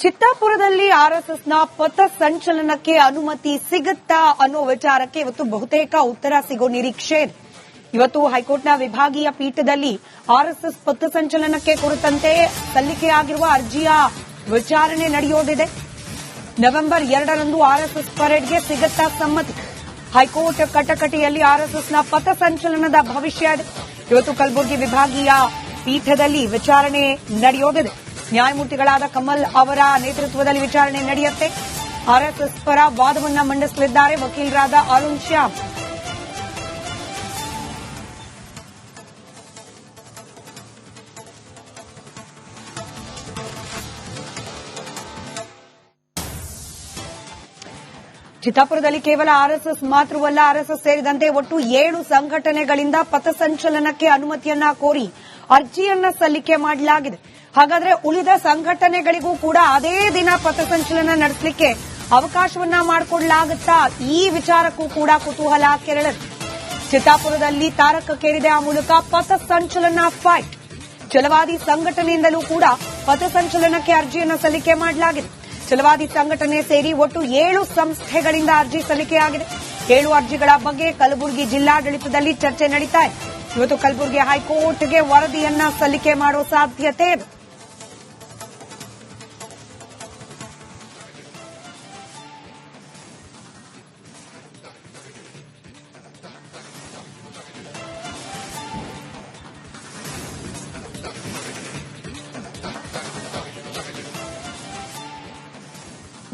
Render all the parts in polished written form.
ಚಿತ್ತಾಪುರದಲ್ಲಿ ಆರ್ಎಸ್ಎಸ್ನ ಪಥ ಸಂಚಲನಕ್ಕೆ ಅನುಮತಿ ಸಿಗುತ್ತಾ ಅನ್ನೋ ವಿಚಾರಕ್ಕೆ ಇವತ್ತು ಬಹುತೇಕ ಉತ್ತರ ಸಿಗೋ ನಿರೀಕ್ಷೆ ಇದೆ. ಇವತ್ತು ಹೈಕೋರ್ಟ್ನ ವಿಭಾಗೀಯ ಪೀಠದಲ್ಲಿ ಆರ್ಎಸ್ಎಸ್ ಪಥ ಸಂಚಲನಕ್ಕೆ ಕುರಿತಂತೆ ಸಲ್ಲಿಕೆಯಾಗಿರುವ ಅರ್ಜಿಯ ವಿಚಾರಣೆ ನಡೆಯೋದಿದೆ. ನವೆಂಬರ್ 2ರಂದು ಆರ್ಎಸ್ಎಸ್ ಪರೇಡ್ಗೆ ಸಿಗುತ್ತಾ ಸಮ್ಮತಿ. ಹೈಕೋರ್ಟ್ ಕಟಕಟೆಯಲ್ಲಿ ಆರ್ಎಸ್ಎಸ್ನ ಪಥ ಸಂಚಲನದ ಭವಿಷ್ಯ ಇದೆ. ಇವತ್ತು ಕಲಬುರಗಿ ವಿಭಾಗೀಯ ಪೀಠದಲ್ಲಿ ವಿಚಾರಣೆ ನಡೆಯೋದಿದೆ. ನ್ಯಾಯಮೂರ್ತಿಗಳಾದ ಕಮಲ್ ಅವರ ನೇತೃತ್ವದಲ್ಲಿ ವಿಚಾರಣೆ ನಡೆಯುತ್ತೆ. ಆರ್ಎಸ್ಎಸ್ ಪರ ವಾದವನ್ನ ಮಂಡಿಸಲಿದ್ದಾರೆ ವಕೀಲರಾದ ಅರುಣ್ ಶ್ಯಾಮ್. ಚಿತ್ತಾಪುರದಲ್ಲಿ ಕೇವಲ ಆರ್ಎಸ್ಎಸ್ ಮಾತ್ರವಲ್ಲ, ಆರ್ಎಸ್ಎಸ್ ಸೇರಿದಂತೆ ಒಟ್ಟು 7 ಸಂಘಟನೆಗಳಿಂದ ಪಥಸಂಚಲನಕ್ಕೆ ಅನುಮತಿಯನ್ನ ಕೋರಿ ಅರ್ಜಿಯನ್ನ ಸಲ್ಲಿಕೆ ಮಾಡಲಾಗಿದೆ. ಹಾಗಾದ್ರೆ ಉಳಿದ ಸಂಘಟನೆಗಳಿಗೂ ಕೂಡ ಅದೇ ದಿನ ಪಥಸಂಚಲನ ನಡೆಸಲಿಕ್ಕೆ ಅವಕಾಶವನ್ನ ಮಾಡಿಕೊಡಲಾಗುತ್ತಾ? ಈ ವಿಚಾರಕ್ಕೂ ಕೂಡ ಕುತೂಹಲ ಕೆರಳಿದೆ. ಚಿತ್ತಾಪುರದಲ್ಲಿ ತಾರಕಕ್ಕೇರಿದೆ. ಆ ಮೂಲಕ ಪಥಸಂಚಲನ ಫೈಟ್. ಛಲವಾದಿ ಸಂಘಟನೆಯಿಂದಲೂ ಕೂಡ ಪಥಸಂಚಲನಕ್ಕೆ ಅರ್ಜಿಯನ್ನು ಸಲ್ಲಿಕೆ ಮಾಡಲಾಗಿದೆ. ಛಲವಾದಿ ಸಂಘಟನೆ ಸೇರಿ ಒಟ್ಟು 7 ಸಂಸ್ಥೆಗಳಿಂದ ಅರ್ಜಿ ಸಲ್ಲಿಕೆಯಾಗಿದೆ. 7 ಅರ್ಜಿಗಳ ಬಗ್ಗೆ ಕಲಬುರಗಿ ಜಿಲ್ಲಾಡಳಿತದಲ್ಲಿ ಚರ್ಚೆ ನಡೀತಾ ಇದೆ. ಇವತ್ತು ಕಲಬುರಗಿ ಹೈಕೋರ್ಟ್ಗೆ ವರದಿಯನ್ನ ಸಲ್ಲಿಕೆ ಮಾಡೋ ಸಾಧ್ಯತೆ ಇದೆ.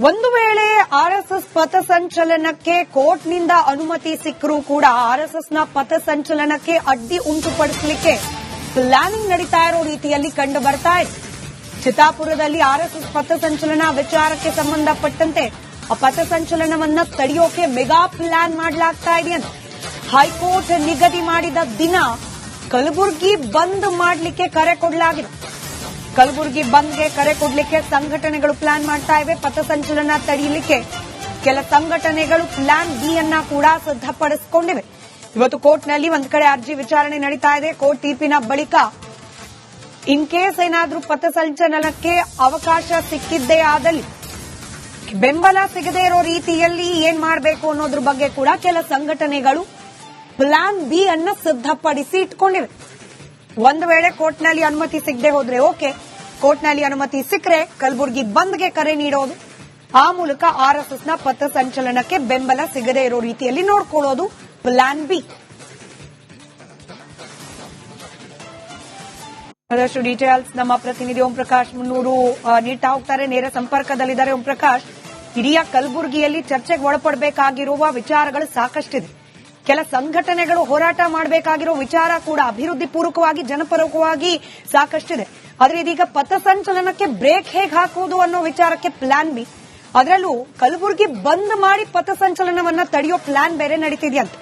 ಒಂದು ವೇಳೆ ಆರ್ಎಸ್ಎಸ್ ಪಥಸಂಚಲನಕ್ಕೆ ಕೋರ್ಟ್ನಿಂದ ಅನುಮತಿ ಸಿಕ್ಕರೂ ಕೂಡ ಆರ್ಎಸ್ಎಸ್ನ ಪಥಸಂಚಲನಕ್ಕೆ ಅಡ್ಡಿ ಉಂಟುಪಡಿಸಲಿಕ್ಕೆ ಪ್ಲಾನಿಂಗ್ ನಡೀತಾ ಇರೋ ರೀತಿಯಲ್ಲಿ ಕಂಡು ಬರ್ತಾ ಇದೆ. ಚಿತ್ತಾಪುರದಲ್ಲಿ ಆರ್ಎಸ್ಎಸ್ ಪಥಸಂಚಲನ ವಿಚಾರಕ್ಕೆ ಸಂಬಂಧಪಟ್ಟಂತೆ ಆ ಪಥಸಂಚಲನವನ್ನ ತಡೆಯೋಕೆ ಮೆಗಾ ಪ್ಲಾನ್ ಮಾಡಲಾಗ್ತಾ ಇದೆ ಅಂತ ಹೈಕೋರ್ಟ್ ನಿಗದಿ ಮಾಡಿದ ದಿನ ಕಲಬುರಗಿ ಬಂದ್ ಮಾಡಲಿಕ್ಕೆ ಕರೆ ಕೊಡಲಾಗಿದೆ. ಕಲಬುರಗಿ ಬಂದ್ಗೆ ಕರೆ ಕೊಡಲಿಕ್ಕೆ ಸಂಘಟನೆಗಳು ಪ್ಲಾನ್ ಮಾಡ್ತಾ ಇವೆ. ಪಥಸಂಚಲನ ತಡೆಯಲಿಕ್ಕೆ ಕೆಲ ಸಂಘಟನೆಗಳು ಪ್ಲಾನ್ ಬಿ ಅನ್ನ ಕೂಡ ಸಿದ್ದಪಡಿಸಿಕೊಂಡಿವೆ. ಇವತ್ತು ಕೋರ್ಟ್ನಲ್ಲಿ ಒಂದು ಕಡೆ ಅರ್ಜಿ ವಿಚಾರಣೆ ನಡೀತಾ ಇದೆ. ಕೋರ್ಟ್ ತೀರ್ಪಿನ ಬಳಿಕ ಇನ್ ಕೇಸ್ ಏನಾದ್ರೂ ಪಥಸಂಚಲನಕ್ಕೆ ಅವಕಾಶ ಸಿಕ್ಕಿದ್ದೇ ಆದಲ್ಲಿ ಬೆಂಬಲ ಸಿಗದೇ ಇರೋ ರೀತಿಯಲ್ಲಿ ಏನ್ ಮಾಡಬೇಕು ಅನ್ನೋದ್ರ ಬಗ್ಗೆ ಕೂಡ ಕೆಲ ಸಂಘಟನೆಗಳು ಪ್ಲಾನ್ ಬಿ ಅನ್ನ ಸಿದ್ದಪಡಿಸಿ ಇಟ್ಕೊಂಡಿವೆ. ಒಂದು ವೇಳೆ ಕೋರ್ಟ್ನಲ್ಲಿ ಅನುಮತಿ ಸಿಗದೆ ಹೋದ್ರೆ ಓಕೆ, ಕೋರ್ಟ್ನಲ್ಲಿ ಅನುಮತಿ ಸಿಕ್ಕರೆ ಕಲಬುರಗಿ ಬಂದ್ಗೆ ಕರೆ ನೀಡೋದು, ಆ ಮೂಲಕ ಆರ್ಎಸ್ಎಸ್ನ ಪಥಸಂಚಲನಕ್ಕೆ ಬೆಂಬಲ ಸಿಗದೆ ಇರೋ ರೀತಿಯಲ್ಲಿ ನೋಡ್ಕೊಳ್ಳೋದು ಪ್ಲಾನ್ ಬಿ. ಅದಷ್ಟು ಡೀಟೇಲ್ಸ್ ನಮ್ಮ ಪ್ರತಿನಿಧಿ ಓಂ ಪ್ರಕಾಶ್ ಮುನ್ನೂರು ನೀಡ್ತಾ ಹೋಗ್ತಾರೆ. ನೇರ ಸಂಪರ್ಕದಲ್ಲಿದ್ದಾರೆ ಓಂ ಪ್ರಕಾಶ್. ಇಡೀ ಕಲಬುರಗಿಯಲ್ಲಿ ಚರ್ಚೆಗೆ ಒಳಪಡಬೇಕಾಗಿರುವ ವಿಚಾರಗಳು ಸಾಕಷ್ಟಿದೆ. ಕೆಲ ಸಂಘಟನೆಗಳು ಹೋರಾಟ ಮಾಡಬೇಕಾಗಿರೋ ವಿಚಾರ ಕೂಡ ಅಭಿವೃದ್ಧಿ ಪೂರ್ವಕವಾಗಿ ಜನಪರವಾಗಿ ಸಾಕಷ್ಟಿದೆ. ಆದರೆ ಇದೀಗ ಪಥಸಂಚಲನಕ್ಕೆ ಬ್ರೇಕ್ ಹೇಗೆ ಹಾಕುವುದು ಅನ್ನೋ ವಿಚಾರಕ್ಕೆ ಪ್ಲಾನ್ ಬಿ, ಅದರಲ್ಲೂ ಕಲಬುರಗಿ ಬಂದ್ ಮಾಡಿ ಪಥಸಂಚಲನವನ್ನ ತಡೆಯೋ ಪ್ಲಾನ್ ಬೇರೆ ನಡೀತಿದೆಯಂತೆ.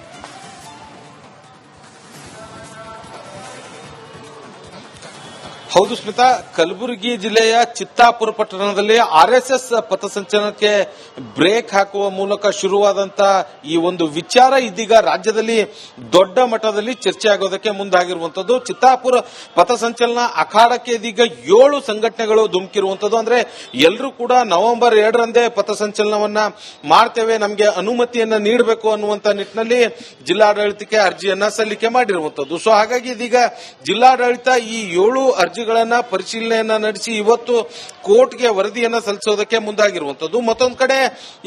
ಹೌದು ಸ್ಮಿತಾ, ಕಲಬುರಗಿ ಜಿಲ್ಲೆಯ ಚಿತ್ತಾಪುರ ಪಟ್ಟಣದಲ್ಲಿ ಆರ್ಎಸ್ಎಸ್ ಪಥಸಂಚಲನಕ್ಕೆ ಬ್ರೇಕ್ ಹಾಕುವ ಮೂಲಕ ಶುರುವಾದಂತ ಈ ಒಂದು ವಿಚಾರ ಇದೀಗ ರಾಜ್ಯದಲ್ಲಿ ದೊಡ್ಡ ಮಟ್ಟದಲ್ಲಿ ಚರ್ಚೆ ಆಗೋದಕ್ಕೆ ಮುಂದಾಗಿರುವಂತದ್ದು. ಚಿತ್ತಾಪುರ ಪಥಸಂಚಲನ ಅಖಾಡಕ್ಕೆ ಇದೀಗ 7 ಸಂಘಟನೆಗಳು ಧುಮುಕಿರುವಂತದ್ದು. ಅಂದ್ರೆ ಎಲ್ಲರೂ ಕೂಡ ನವೆಂಬರ್ 2ರಂದೇ ಪಥಸಂಚಲನವನ್ನ ಮಾಡ್ತೇವೆ, ನಮಗೆ ಅನುಮತಿಯನ್ನ ನೀಡಬೇಕು ಅನ್ನುವಂತ ನಿಟ್ಟಿನಲ್ಲಿ ಜಿಲ್ಲಾಡಳಿತಕ್ಕೆ ಅರ್ಜಿಯನ್ನ ಸಲ್ಲಿಕೆ ಮಾಡಿರುವಂತದ್ದು. ಸೊ ಹಾಗಾಗಿ ಇದೀಗ ಜಿಲ್ಲಾಡಳಿತ ಈ 7 ಅರ್ಜಿಗಳನ್ನ ಪರಿಶೀಲನೆಯನ್ನ ನಡೆಸಿ ಇವತ್ತು ಕೋರ್ಟ್ಗೆ ವರದಿಯನ್ನ ಸಲ್ಲಿಸೋದಕ್ಕೆ ಮುಂದಾಗಿರುವಂತದ್ದು. ಮತ್ತೊಂದು ಕಡೆ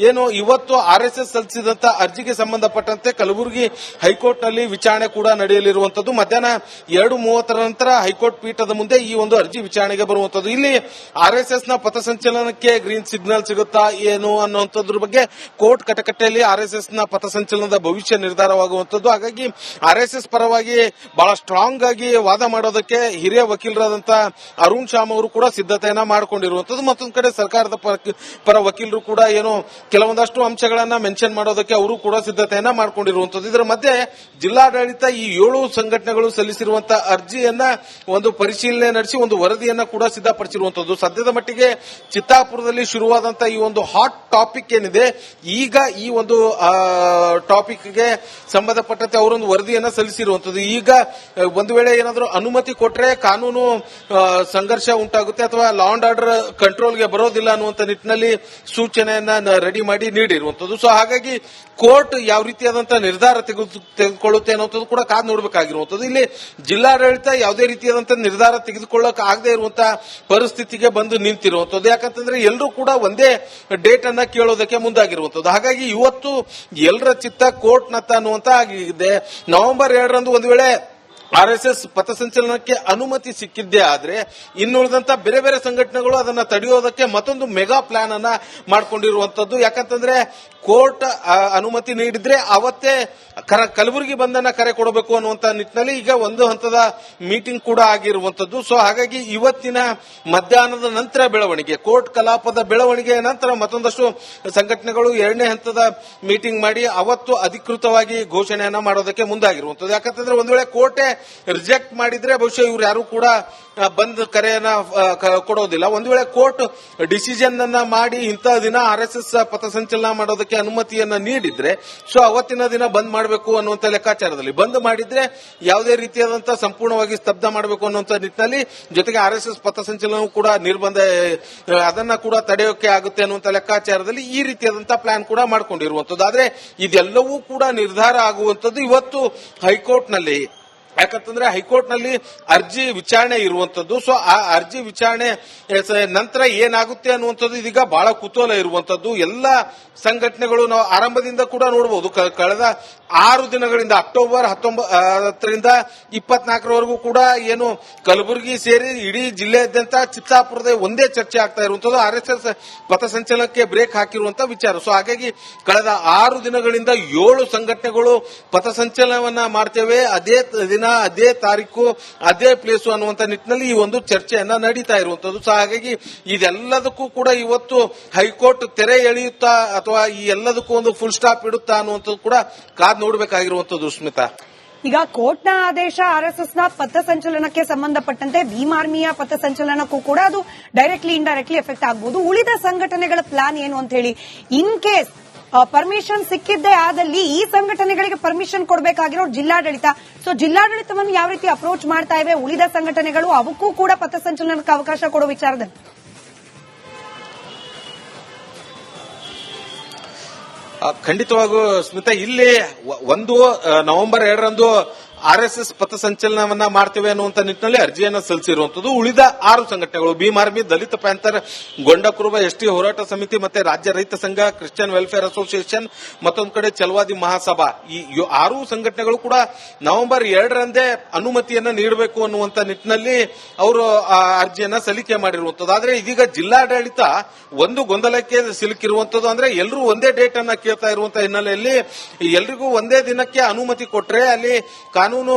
ಏನು ಇವತ್ತು ಆರ್ಎಸ್ಎಸ್ ಸಲ್ಲಿಸಿದಂತ ಅರ್ಜಿಗೆ ಸಂಬಂಧಪಟ್ಟಂತೆ ಕಲಬುರಗಿ ಹೈಕೋರ್ಟ್ನಲ್ಲಿ ವಿಚಾರಣೆ ಕೂಡ ನಡೆಯಲಿರುವಂತದ್ದು. ಮಧ್ಯಾಹ್ನ 2:30 ನಂತರ ಹೈಕೋರ್ಟ್ ಪೀಠದ ಮುಂದೆ ಈ ಒಂದು ಅರ್ಜಿ ವಿಚಾರಣೆಗೆ ಬರುವಂತದ್ದು. ಇಲ್ಲಿ ಆರ್ಎಸ್ಎಸ್ನ ಪಥಸಂಚಲನಕ್ಕೆ ಗ್ರೀನ್ ಸಿಗ್ನಲ್ ಸಿಗುತ್ತಾ ಏನು ಅನ್ನುವಂಥದ್ರ ಬಗ್ಗೆ ಕೋರ್ಟ್ ಕಟಕಟೆಯಲ್ಲಿ ಆರ್ಎಸ್ಎಸ್ನ ಪಥಸಂಚಲನದ ಭವಿಷ್ಯ ನಿರ್ಧಾರವಾಗುವಂತದ್ದು. ಹಾಗಾಗಿ ಆರ್ಎಸ್ಎಸ್ ಪರವಾಗಿ ಬಹಳ ಸ್ಟ್ರಾಂಗ್ ಆಗಿ ವಾದ ಮಾಡೋದಕ್ಕೆ ಹಿರಿಯ ವಕೀಲರಾದಂತಹ ಅರುಣ್ ಶ್ಯಾಮ್ ಅವರು ಕೂಡ ಸಿದ್ಧತೆಯನ್ನ ಮಾಡಿಕೊಂಡಿರುವಂತದ್ದು. ಮತ್ತೊಂದು ಕಡೆ ಸರ್ಕಾರದ ಪರ ವಕೀಲರು ಕೂಡ ಏನು ಕೆಲವೊಂದಷ್ಟು ಅಂಶಗಳನ್ನ ಮೆನ್ಷನ್ ಮಾಡೋದಕ್ಕೆ ಅವರು ಕೂಡ ಸಿದ್ಧತೆಯನ್ನ ಮಾಡಿಕೊಂಡಿರುವಂತದ್ದು. ಇದರ ಮಧ್ಯೆ ಜಿಲ್ಲಾಡಳಿತ ಈ 7 ಸಂಘಟನೆಗಳು ಸಲ್ಲಿಸಿರುವಂತಹ ಅರ್ಜಿಯನ್ನ ಒಂದು ಪರಿಶೀಲನೆ ನಡೆಸಿ ಒಂದು ವರದಿಯನ್ನ ಕೂಡ ಸಿದ್ಧಪಡಿಸಿರುವಂತದ್ದು. ಸದ್ಯದ ಮಟ್ಟಿಗೆ ಚಿತ್ತಾಪುರದಲ್ಲಿ ಶುರುವಾದಂತಹ ಈ ಒಂದು ಹಾಟ್ ಟಾಪಿಕ್ ಏನಿದೆ, ಈಗ ಈ ಒಂದು ಟಾಪಿಕ್ಗೆ ಸಂಬಂಧಪಟ್ಟಂತೆ ಅವರೊಂದು ವರದಿಯನ್ನ ಸಲ್ಲಿಸಿರುವಂತದ್ದು. ಈಗ ಒಂದು ವೇಳೆ ಏನಾದರೂ ಅನುಮತಿ ಕೊಟ್ಟರೆ ಕಾನೂನು ಸಂಘರ್ಷ ಉಂಟಾಗುತ್ತೆ ಅಥವಾ ಲಾ ಅಂಡ್ ಆರ್ಡರ್ ಕಂಟ್ರೋಲ್ಗೆ ಬರೋದಿಲ್ಲ ಅನ್ನುವಂತ ನಿಟ್ಟಿನಲ್ಲಿ ಸೂಚನೆಯನ್ನ ರೆಡಿ ಮಾಡಿ ನೀಡಿರುವಂತದ್ದು. ಸೊ ಹಾಗಾಗಿ ಕೋರ್ಟ್ ಯಾವ ರೀತಿಯಾದಂತಹ ನಿರ್ಧಾರ ತೆಗೆದುಕೊಳ್ಳುತ್ತೆ ಅನ್ನೋದು ಕೂಡ ಕಾದು ನೋಡಬೇಕಾಗಿರುವಂತದ್ದು. ಇಲ್ಲಿ ಜಿಲ್ಲಾಡಳಿತ ಯಾವುದೇ ರೀತಿಯಾದಂತಹ ನಿರ್ಧಾರ ತೆಗೆದುಕೊಳ್ಳಕ್ ಆಗದೆ ಇರುವಂತಹ ಪರಿಸ್ಥಿತಿಗೆ ಬಂದು ನಿಂತಿರುವಂತದ್ದು. ಯಾಕಂತಂದ್ರೆ ಎಲ್ಲರೂ ಕೂಡ ಒಂದೇ ಡೇಟ್ ಅನ್ನ ಕೇಳೋದಕ್ಕೆ ಮುಂದಾಗಿರುವಂತದ್ದು. ಹಾಗಾಗಿ ಇವತ್ತು ಎಲ್ಲರ ಚಿತ್ತ ಕೋರ್ಟ್ನತ್ತ ಅನ್ನುವಂತ ಆಗಿದೆ. ನವೆಂಬರ್ 2ರಂದು ಒಂದು ವೇಳೆ RSS ಪಥಸಂಚಲನಕ್ಕೆ ಅನುಮತಿ ಸಿಕ್ಕಿದ್ದೇ ಆದ್ರೆ ಇನ್ನುಳಿದಂತ ಬೇರೆ ಬೇರೆ ಸಂಘಟನೆಗಳು ಅದನ್ನ ತಡೆಯೋದಕ್ಕೆ ಮತ್ತೊಂದು ಮೆಗಾ ಪ್ಲಾನ್ ಅನ್ನ ಮಾಡ್ಕೊಂಡಿರುವಂತದ್ದು. ಯಾಕಂತಂದ್ರೆ ಕೋರ್ಟ್ ಅನುಮತಿ ನೀಡಿದ್ರೆ ಅವತ್ತೇ ಕಲಬುರಗಿ ಬಂಧನ ಕರೆ ಕೊಡಬೇಕು ಅನ್ನುವಂತ ನಿಟ್ಟಿನಲ್ಲಿ ಈಗ ಒಂದು ಹಂತದ ಮೀಟಿಂಗ್ ಕೂಡ ಆಗಿರುವಂತದ್ದು. ಸೊ ಹಾಗಾಗಿ ಇವತ್ತಿನ ಮಧ್ಯಾಹ್ನದ ನಂತರ ಬೆಳವಣಿಗೆ, ಕೋರ್ಟ್ ಕಲಾಪದ ಬೆಳವಣಿಗೆಯ ನಂತರ ಮತ್ತೊಂದಷ್ಟು ಸಂಘಟನೆಗಳು 2ನೇ ಹಂತದ ಮೀಟಿಂಗ್ ಮಾಡಿ ಅವತ್ತು ಅಧಿಕೃತವಾಗಿ ಘೋಷಣೆಯನ್ನ ಮಾಡೋದಕ್ಕೆ ಮುಂದಾಗಿರುವಂತದ್ದು. ಯಾಕಂತಂದ್ರೆ ಒಂದು ವೇಳೆ ಕೋರ್ಟೇ ರಿಜೆಕ್ಟ್ ಮಾಡಿದ್ರೆ ಬಹುಶಃ ಇವ್ರು ಯಾರು ಕೂಡ ಬಂದ್ ಕರೆಯನ್ನ ಕೊಡೋದಿಲ್ಲ. ಒಂದು ವೇಳೆ ಕೋರ್ಟ್ ಡಿಸಿಷನ್ ಅನ್ನ ಮಾಡಿ ಇಂತಹ ದಿನ RSS ಪಥಸಂಚಲನ ಮಾಡೋದಕ್ಕೆ ಅನುಮತಿಯನ್ನ ನೀಡಿದ್ರೆ ಸೊ ಅವತ್ತಿನ ದಿನ ಬಂದ್ ಮಾಡಬೇಕು ಅನ್ನುವಂತ ಲೆಕ್ಕಾಚಾರದಲ್ಲಿ, ಬಂದ್ ಮಾಡಿದ್ರೆ ಯಾವುದೇ ರೀತಿಯಾದಂತಹ ಸಂಪೂರ್ಣವಾಗಿ ಸ್ತಬ್ಧ ಮಾಡಬೇಕು ಅನ್ನುವಂತ ನಿಟ್ಟಿನಲ್ಲಿ, ಜೊತೆಗೆ RSS ಪಥಸಂಚಲನವೂ ಕೂಡ ನಿರ್ಬಂಧ ಅದನ್ನ ಕೂಡ ತಡೆಯೋಕೆ ಆಗುತ್ತೆ ಅನ್ನುವಂತ ಲೆಕ್ಕಾಚಾರದಲ್ಲಿ ಈ ರೀತಿಯಾದಂತಹ ಪ್ಲಾನ್ ಕೂಡ ಮಾಡ್ಕೊಂಡಿರುವಂತದ್ದು. ಆದ್ರೆ ಇದೆಲ್ಲವೂ ಕೂಡ ನಿರ್ಧಾರ ಆಗುವಂತದ್ದು ಇವತ್ತು ಹೈಕೋರ್ಟ್ನಲ್ಲಿ. ಯಾಕಂತಂದ್ರೆ ಹೈಕೋರ್ಟ್ನಲ್ಲಿ ಅರ್ಜಿ ವಿಚಾರಣೆ ಇರುವಂತದ್ದು. ಸೊ ಆ ಅರ್ಜಿ ವಿಚಾರಣೆ ನಂತರ ಏನಾಗುತ್ತೆ ಅನ್ನುವಂಥದ್ದು ಇದೀಗ ಬಹಳ ಕುತೂಹಲ ಇರುವಂತದ್ದು. ಎಲ್ಲ ಸಂಘಟನೆಗಳು ನಾವು ಆರಂಭದಿಂದ ಕೂಡ ನೋಡಬಹುದು, ಕಳೆದ 6 ದಿನಗಳಿಂದ ಅಕ್ಟೋಬರ್ 19ರಿಂದ 24ರವರೆಗೂ ಕೂಡ ಏನು ಕಲಬುರಗಿ ಸೇರಿ ಇಡೀ ಜಿಲ್ಲೆಯಾದ್ಯಂತ ಚಿತ್ತಾಪುರದ ಒಂದೇ ಚರ್ಚೆ ಆಗ್ತಾ ಇರುವಂತದ್ದು RSS ಪಥಸಂಚಲನಕ್ಕೆ ಬ್ರೇಕ್ ಹಾಕಿರುವಂತಹ ವಿಚಾರ. ಸೊ ಹಾಗಾಗಿ ಕಳೆದ 6 ದಿನಗಳಿಂದ 7 ಸಂಘಟನೆಗಳು ಪಥಸಂಚಲನವನ್ನ ಮಾಡ್ತೇವೆ, ಅದೇ ದಿನ ಅದೇ ತಾರೀಕು ಅದೇ ಪ್ಲೇಸು ಅನ್ನುವಂತ ನಿಟ್ಟಿನಲ್ಲಿ ಈ ಒಂದು ಚರ್ಚೆಯನ್ನ ನಡೀತಾ ಇರುವಂತದ್ದು. ಸೊ ಹಾಗಾಗಿ ಇದೆಲ್ಲದಕ್ಕೂ ಕೂಡ ಇವತ್ತು ಹೈಕೋರ್ಟ್ ತೆರೆ ಎಳೆಯುತ್ತಾ ಅಥವಾ ಈ ಎಲ್ಲದಕ್ಕೂ ಒಂದು ಫುಲ್ ಸ್ಟಾಪ್ ಇಡುತ್ತಾ ಅನ್ನುವಂಥದ್ದು ಕೂಡ ಕಾದ್ ನೋಡಬೇಕಾಗಿರುವಂತದ್ದು. ಸ್ಮಿತಾ, ಈಗ ಕೋರ್ಟ್ನ ಆದೇಶ RSSನ ಪಥಸಂಚಲನಕ್ಕೆ ಸಂಬಂಧಪಟ್ಟಂತೆ ಭೀಮ್ ಆರ್ಮಿಯ ಪಥಸಂಚಲನಕ್ಕೂ ಕೂಡ ಅದು ಡೈರೆಕ್ಟ್ಲಿ ಇಂಡೈರೆಕ್ಟ್ಲಿ ಎಫೆಕ್ಟ್ ಆಗಬಹುದು. ಉಳಿದ ಸಂಘಟನೆಗಳ ಪ್ಲಾನ್ ಏನು ಅಂತ ಹೇಳಿ, ಇನ್ ಕೇಸ್ ಪರ್ಮಿಷನ್ ಸಿಕ್ಕಿದ್ದೇ ಆದಲ್ಲಿ ಈ ಸಂಘಟನೆಗಳಿಗೆ ಪರ್ಮಿಷನ್ ಕೊಡಬೇಕಾಗಿರೋ ಜಿಲ್ಲಾಡಳಿತ. ಸೊ ಜಿಲ್ಲಾಡಳಿತವನ್ನು ಯಾವ ರೀತಿ ಅಪ್ರೋಚ್ ಮಾಡ್ತಾ ಇವೆ ಉಳಿದ ಸಂಘಟನೆಗಳು, ಅವಕ್ಕೂ ಕೂಡ ಪಥಸಂಚಲನಕ್ಕೆ ಅವಕಾಶ ಕೊಡೋ ವಿಚಾರದಲ್ಲಿ ಖಂಡಿತವಾಗೂ ಸ್ಮಿತಾ, ಇಲ್ಲಿ ಒಂದು ನವೆಂಬರ್ 2ರಂದು RSS ಪಥಸಂಚಲನವನ್ನ ಮಾಡ್ತೇವೆ ಅನ್ನುವಂತ ನಿಟ್ಟಿನಲ್ಲಿ ಅರ್ಜಿಯನ್ನ ಸಲ್ಲಿಸಿರುವಂತದ್ದು. ಉಳಿದ 6 ಸಂಘಟನೆಗಳು ಭೀಮ್ ಆರ್ಮಿ, ದಲಿತ ಪ್ಯಾಂಥರ್, ಗೊಂಡಕುರುಬ ಎಸ್ಟಿ ಹೋರಾಟ ಸಮಿತಿ, ಮತ್ತೆ ರಾಜ್ಯ ರೈತ ಸಂಘ, ಕ್ರಿಶ್ಚಿಯನ್ ವೆಲ್ಫೇರ್ ಅಸೋಸಿಯೇಷನ್, ಮತ್ತೊಂದು ಕಡೆ ಚಲವಾದಿ ಮಹಾಸಭಾ, ಈ 6 ಸಂಘಟನೆಗಳು ಕೂಡ ನವೆಂಬರ್ 2ರಂದೇ ಅನುಮತಿಯನ್ನ ನೀಡಬೇಕು ಅನ್ನುವಂತ ನಿಟ್ಟಿನಲ್ಲಿ ಅವರು ಅರ್ಜಿಯನ್ನ ಸಲ್ಲಿಕೆ ಮಾಡಿರುವಂತದ್ದು. ಆದ್ರೆ ಇದೀಗ ಜಿಲ್ಲಾಡಳಿತ ಒಂದು ಗೊಂದಲಕ್ಕೆ ಸಿಲುಕಿರುವಂತದ್ದು. ಅಂದ್ರೆ ಎಲ್ಲರೂ ಒಂದೇ ಡೇಟ್ ಅನ್ನ ಕೇಳ್ತಾ ಇರುವಂತಹ ಹಿನ್ನೆಲೆಯಲ್ಲಿ ಎಲ್ರಿಗೂ ಒಂದೇ ದಿನಕ್ಕೆ ಅನುಮತಿ ಕೊಟ್ರೆ ಅಲ್ಲಿ ಕಾನೂನು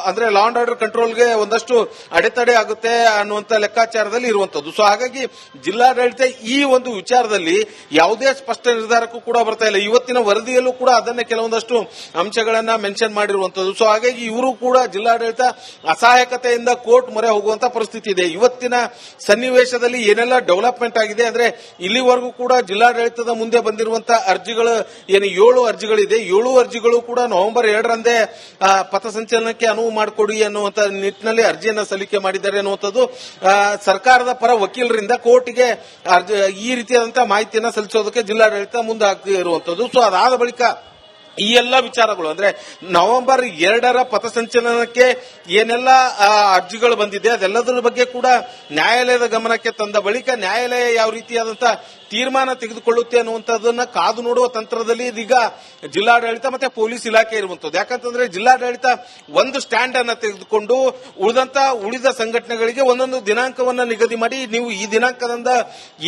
ಅಂದ್ರೆ ಲಾ ಅಂಡ್ ಆರ್ಡರ್ ಕಂಟ್ರೋಲ್ಗೆ ಒಂದಷ್ಟು ಅಡೆತಡೆ ಆಗುತ್ತೆ ಅನ್ನುವಂತ ಲೆಕ್ಕಾಚಾರದಲ್ಲಿ ಇರುವಂತದ್ದು. ಸೊ ಹಾಗಾಗಿ ಜಿಲ್ಲಾಡಳಿತ ಈ ಒಂದು ವಿಚಾರದಲ್ಲಿ ಯಾವುದೇ ಸ್ಪಷ್ಟ ನಿರ್ಧಾರಕ್ಕೂ ಕೂಡ ಬರ್ತಾ ಇಲ್ಲ. ಇವತ್ತಿನ ವರದಿಯಲ್ಲೂ ಕೂಡ ಅದನ್ನೇ ಕೆಲವೊಂದಷ್ಟು ಅಂಶಗಳನ್ನ ಮೆನ್ಷನ್ ಮಾಡಿರುವಂತದ್ದು. ಸೊ ಹಾಗಾಗಿ ಇವರು ಕೂಡ ಜಿಲ್ಲಾಡಳಿತ ಅಸಹಾಯಕತೆಯಿಂದ ಕೋರ್ಟ್ ಮೊರೆ ಹೋಗುವಂತ ಪರಿಸ್ಥಿತಿ ಇದೆ. ಇವತ್ತಿನ ಸನ್ನಿವೇಶದಲ್ಲಿ ಏನೆಲ್ಲ ಡೆವಲಪ್ಮೆಂಟ್ ಆಗಿದೆ ಅಂದ್ರೆ ಇಲ್ಲಿವರೆಗೂ ಕೂಡ ಜಿಲ್ಲಾಡಳಿತದ ಮುಂದೆ ಬಂದಿರುವಂತಹ ಅರ್ಜಿಗಳು ಏನು 7 ಅರ್ಜಿಗಳಿದೆ, 7 ಅರ್ಜಿಗಳು ಕೂಡ ನವೆಂಬರ್ 2ರಂದೇ ಪಥಸಂಚಲನಕ್ಕೆ ಅನುವು ಮಾಡಿಕೊಡಿ ಅನ್ನುವಂತ ನಿಟ್ಟಿನಲ್ಲಿ ಅರ್ಜಿಯನ್ನ ಸಲ್ಲಿಕೆ ಮಾಡಿದ್ದಾರೆ ಅನ್ನುವಂಥದ್ದು ಸರ್ಕಾರದ ಪರ ವಕೀಲರಿಂದ ಕೋರ್ಟ್ಗೆ ಈ ರೀತಿಯಾದಂತಹ ಮಾಹಿತಿಯನ್ನ ಸಲ್ಲಿಸೋದಕ್ಕೆ ಜಿಲ್ಲಾಡಳಿತ ಮುಂದಾಗ್ತಿರುವಂತದ್ದು. ಸೊ ಅದಾದ ಬಳಿಕ ಈ ಎಲ್ಲ ವಿಚಾರಗಳು ಅಂದ್ರೆ ನವೆಂಬರ್ 2ರ ಪಥಸಂಚಲನಕ್ಕೆ ಏನೆಲ್ಲ ಅರ್ಜಿಗಳು ಬಂದಿದೆ ಅದೆಲ್ಲದರ ಬಗ್ಗೆ ಕೂಡ ನ್ಯಾಯಾಲಯದ ಗಮನಕ್ಕೆ ತಂದ ಬಳಿಕ ನ್ಯಾಯಾಲಯ ಯಾವ ರೀತಿಯಾದಂತಹ ತೀರ್ಮಾನ ತೆಗೆದುಕೊಳ್ಳುತ್ತೆ ಅನ್ನುವಂಥದ್ದನ್ನ ಕಾದು ನೋಡುವ ತಂತ್ರದಲ್ಲಿ ಇದೀಗ ಜಿಲ್ಲಾಡಳಿತ ಮತ್ತೆ ಪೊಲೀಸ್ ಇಲಾಖೆ ಇರುವಂತದ್ದು. ಯಾಕಂತಂದ್ರೆ ಜಿಲ್ಲಾಡಳಿತ ಒಂದು ಸ್ಟ್ಯಾಂಡ್ ಅನ್ನ ತೆಗೆದುಕೊಂಡು ಉಳಿದ ಸಂಘಟನೆಗಳಿಗೆ ಒಂದೊಂದು ದಿನಾಂಕವನ್ನ ನಿಗದಿ ಮಾಡಿ, ನೀವು ಈ ದಿನಾಂಕದಿಂದ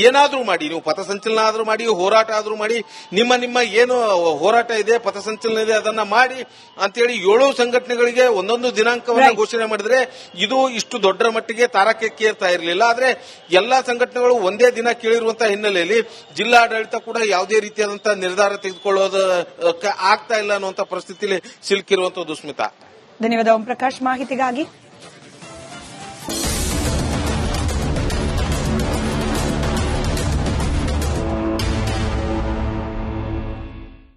ಏನಾದ್ರೂ ಮಾಡಿ, ನೀವು ಪಥಸಂಚಲನ ಆದ್ರೂ ಮಾಡಿ, ಹೋರಾಟ ಆದ್ರೂ ಮಾಡಿ, ನಿಮ್ಮ ಏನು ಹೋರಾಟ ಇದೆ, ಪಥಸಂಚಲನ ಇದೆ, ಅದನ್ನ ಮಾಡಿ ಅಂತೇಳಿ 7 ಸಂಘಟನೆಗಳಿಗೆ ಒಂದೊಂದು ದಿನಾಂಕವನ್ನ ಘೋಷಣೆ ಮಾಡಿದ್ರೆ ಇದು ಇಷ್ಟು ದೊಡ್ಡ ಮಟ್ಟಿಗೆ ತಾರಕಕ್ಕೇರ್ತಾ ಇರಲಿಲ್ಲ. ಆದ್ರೆ ಎಲ್ಲಾ ಸಂಘಟನೆಗಳು ಒಂದೇ ದಿನ ಕೇಳಿರುವಂತಹ ಹಿನ್ನೆಲೆಯಲ್ಲಿ ಜಿಲ್ಲಾಡಳಿತ ಕೂಡ ಯಾವುದೇ ರೀತಿಯಾದಂತಹ ನಿರ್ಧಾರ ತೆಗೆದುಕೊಳ್ಳೋದಕ್ಕೆ ಆಗ್ತಾ ಇಲ್ಲ ಅನ್ನುವಂತ ಪರಿಸ್ಥಿತಿಯಲ್ಲಿ ಸಿಲುಕಿರುವಂತದ್ದು. ಸ್ಮಿತಾ, ಧನ್ಯವಾದ ಓಂ ಪ್ರಕಾಶ್ ಮಾಹಿತಿಗಾಗಿ.